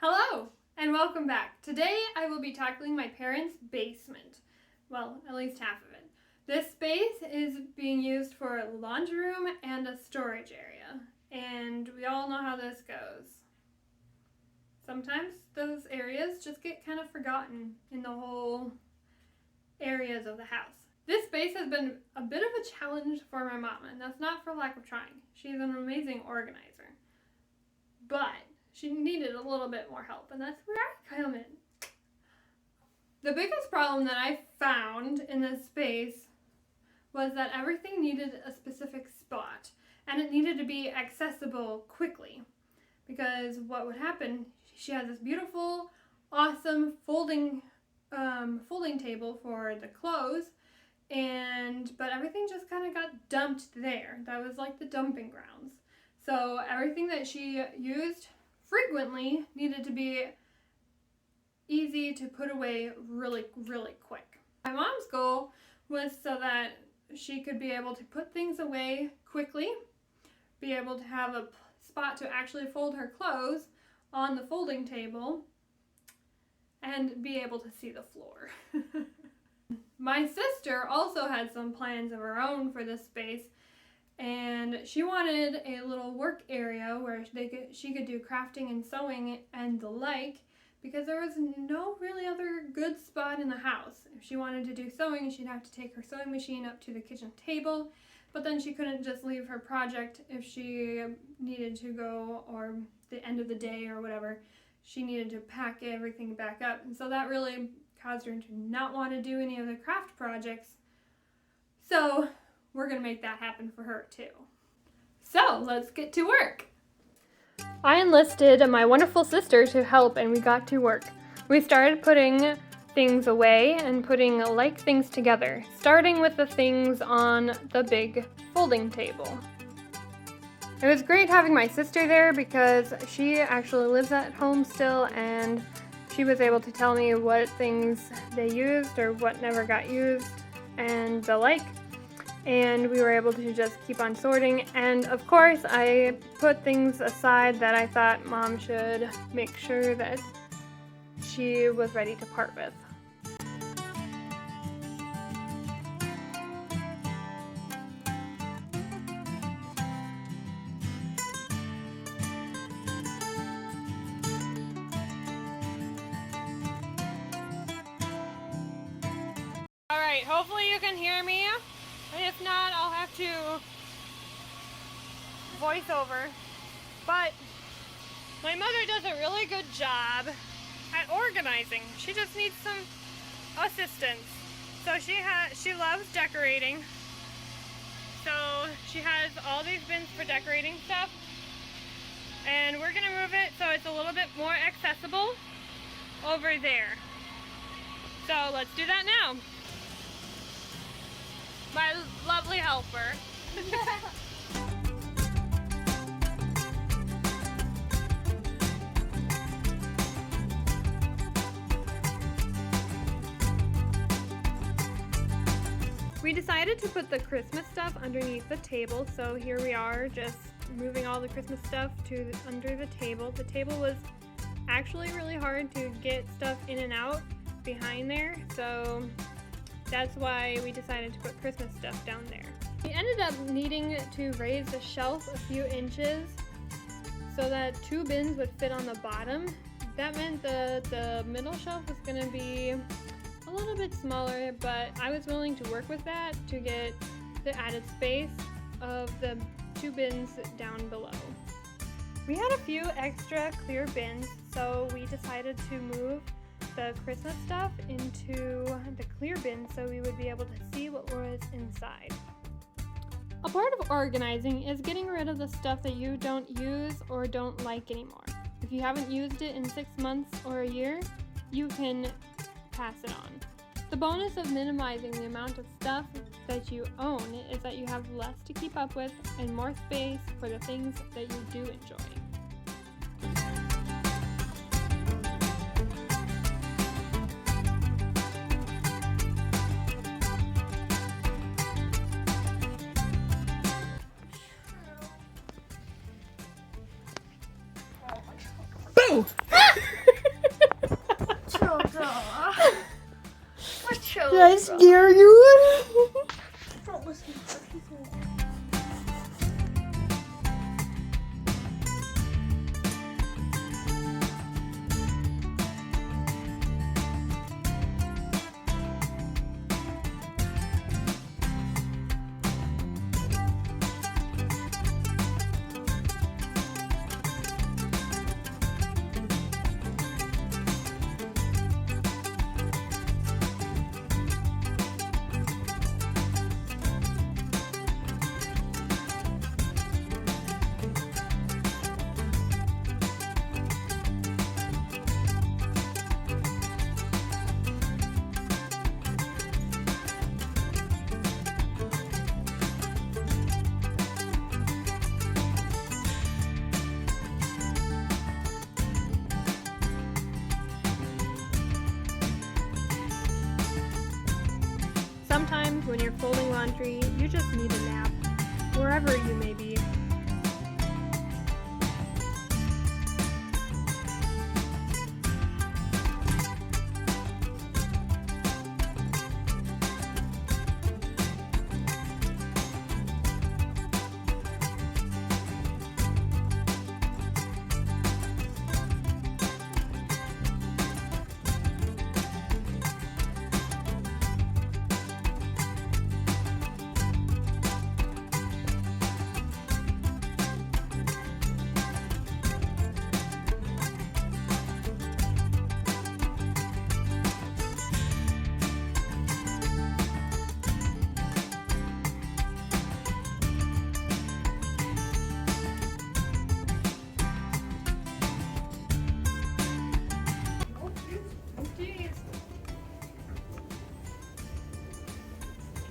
Hello and welcome back. Today I will be tackling my parents' basement. Well, at least half of it. This space is being used for a laundry room and a storage area, and we all know how this goes. Sometimes those areas just get kind of forgotten in the whole areas of the house. This space has been a bit of a challenge for my mom, and that's not for lack of trying. She's an amazing organizer. But she needed a little bit more help, and that's where I come in. The biggest problem that I found in this space was that everything needed a specific spot, and it needed to be accessible quickly. Because what would happen, she has this beautiful, awesome folding table for the clothes, but everything just kind of got dumped there. That was like the dumping grounds. So everything that she used frequently needed to be easy to put away really, really quick. My mom's goal was so that she could be able to put things away quickly, be able to have a spot to actually fold her clothes on the folding table, and be able to see the floor. My sister also had some plans of her own for this space, and she wanted a little work area where she could do crafting and sewing and the like, because there was no really other good spot in the house. If she wanted to do sewing, she'd have to take her sewing machine up to the kitchen table, but then she couldn't just leave her project if she needed to go, or the end of the day or whatever. She needed to pack everything back up, and so that really caused her to not want to do any of the craft projects. So we're going to make that happen for her too. So let's get to work. I enlisted my wonderful sister to help, and we got to work. We started putting things away and putting like things together, starting with the things on the big folding table. It was great having my sister there because she actually lives at home still, and she was able to tell me what things they used or what never got used and the like. And we were able to just keep on sorting, and of course I put things aside that I thought Mom should make sure that she was ready to part with. Alright, hopefully you can hear me. If not, I'll have to voice over. But my mother does a really good job at organizing. She just needs some assistance. So she loves decorating. So she has all these bins for decorating stuff. And we're gonna move it so it's a little bit more accessible over there. So let's do that now. My lovely helper. We decided to put the Christmas stuff underneath the table, so here we are just moving all the Christmas stuff under the table. The table was actually really hard to get stuff in and out behind there, so that's why we decided to put Christmas stuff down there. We ended up needing to raise the shelf a few inches so that 2 bins would fit on the bottom. That meant the middle shelf was going to be a little bit smaller, but I was willing to work with that to get the added space of the 2 bins down below. We had a few extra clear bins, so we decided to move the Christmas stuff into the clear bin so we would be able to see what was inside. A part of organizing is getting rid of the stuff that you don't use or don't like anymore. If you haven't used it in 6 months or a year, you can pass it on. The bonus of minimizing the amount of stuff that you own is that you have less to keep up with and more space for the things that you do enjoy. Boo! Did I scare you? Don't listen to people. Sometimes when you're folding laundry, you just need a nap, wherever you may be.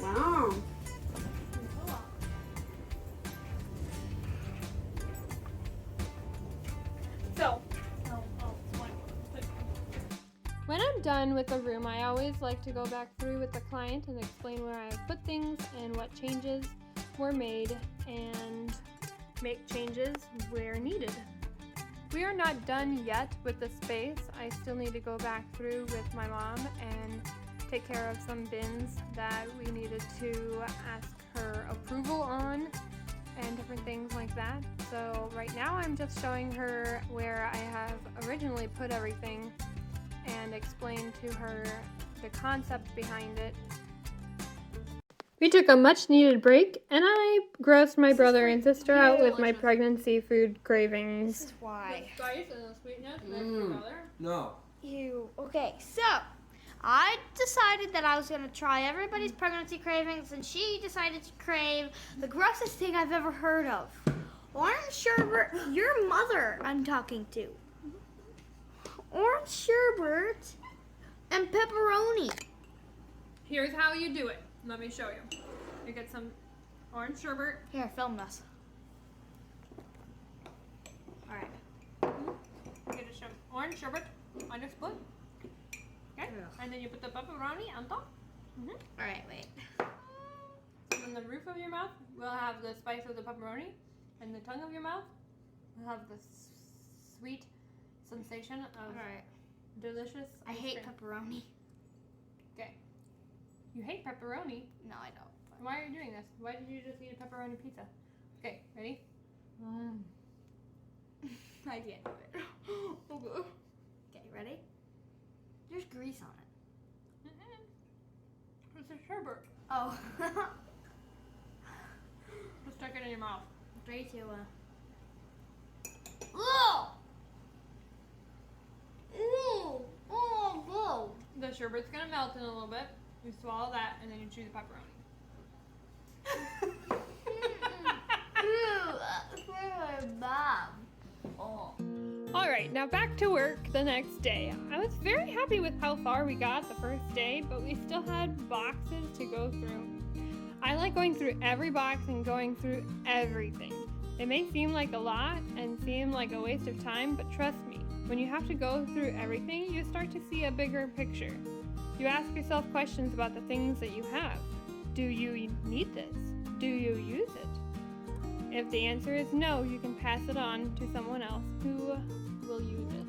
Wow. So, when I'm done with a room, I always like to go back through with the client and explain where I put things and what changes were made and make changes where needed. We are not done yet with the space. I still need to go back through with my mom and take care of some bins that we needed to ask her approval on and different things like that. So right now I'm just showing her where I have originally put everything and explained to her the concept behind it. We took a much needed break and I grossed my brother and sister out with my pregnancy food cravings. This is why. The spice and the sweetness makes your mother. No. Ew. Okay, so I decided that I was going to try everybody's pregnancy cravings, and she decided to crave the grossest thing I've ever heard of. Orange sherbet. Your mother I'm talking to. Orange sherbet and pepperoni. Here's how you do it. Let me show you. You get some orange sherbet. Here, film this. Alright. You get some orange sherbet on your spoon. Okay? And then you put the pepperoni on top. All right, wait. So then the roof of your mouth will have the spice of the pepperoni, and the tongue of your mouth will have the sweet sensation of All right. delicious I ice hate cream. pepperoni. Okay. You hate pepperoni? No, I don't. Why are you doing this? Why did you just eat a pepperoni pizza? Okay, ready? I can't do it. Okay, ready? There's grease on it. It's a sherbet. Oh. Just stick it in your mouth. 3, 2, 1. Oh! Ooh! Oh, whoa! The sherbet's gonna melt in a little bit. You swallow that, and then you chew the pepperoni. Oh. Alright, now back to work the next day. I was very happy with how far we got the first day, but we still had boxes to go through. I like going through every box and going through everything. It may seem like a lot and seem like a waste of time, but trust me, when you have to go through everything, you start to see a bigger picture. You ask yourself questions about the things that you have. Do you need this? Do you use it? If the answer is no, you can pass it on to someone else who will use it.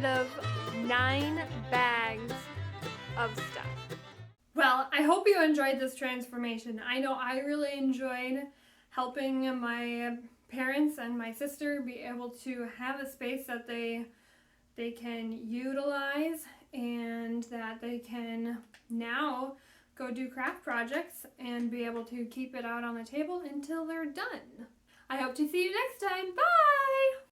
rid of 9 bags of stuff. Well, I hope you enjoyed this transformation. I know I really enjoyed helping my parents and my sister be able to have a space that they can utilize and that they can now go do craft projects and be able to keep it out on the table until they're done. I hope to see you next time. Bye!